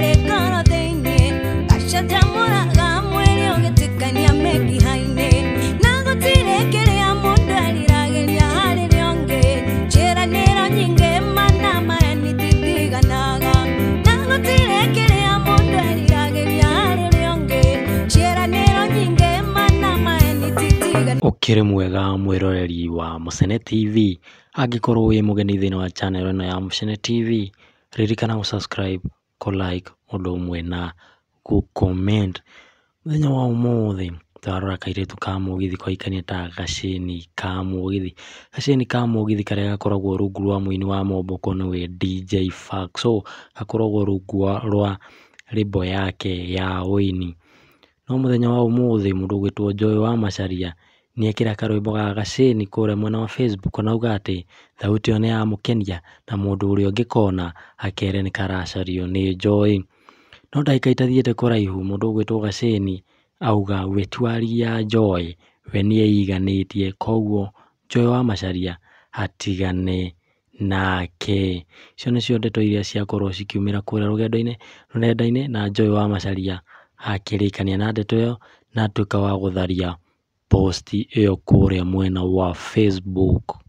arĩ ngoro thĩinĩ gacanjamũraga mwĩrĩ ũgĩtukania mĩkiha-inĩ na gũtirĩ kĩrĩa mũndũ eriragĩria harĩ rĩo ũngĩ ciĩranĩro nyingĩ mana maya nĩtitiganaga na gũtirĩ kĩrĩa mũndũ eriragĩria harĩ rĩo ũngĩ ciĩranĩro nyingĩ mana maya nĩtitiganaga. Ũkĩrĩ mwega mwĩroreri wa Mucene TV, angĩkorwo wĩ mũgeni thĩinĩ wa channel ĩno ya Mucene TV, ririkana gũ-subscribe, kũ-like ũndũ ũmwe na gũ-comment. Mũthenya wa ũmũthĩ tũrarora kairĩtu ka mũgithi koĩkaine ta gacĩni ka mũgithi. Gacĩni ka mũgithi karĩa gakoragwo rungu rwa mũini wa Momboko nĩwe DJ Faxo, gakoragwo rungu rwa rwĩmbo yake ya ũini. No mũthenya wa ũmũthĩ mũndũ ũgwĩtwo Joy wa Macharia nĩekĩra karwĩmbo ga gacĩni kũrĩa mwena wa Facebook, onauga atĩ thauti ĩyo nĩyamũkenia na mũndũ ũrĩa ũngĩkona akere nĩkaracario nĩ Joy. No ndagĩka itathiĩte kũraihu mũndũ ũgwĩtwo Gacĩni auga we ti warigia Joy, we nĩeiganĩtie, koguo Joy wa Macharia atigane nake. Icio nĩcio ndeto iria ciakorwo cikiumĩra kũrĩa rũrenda-inĩ na Joy wa Macharia akĩrĩkania na ndeto ĩyo na atuĩka wa gũtharia post ĩyo kũrĩa mwena wa Facebook.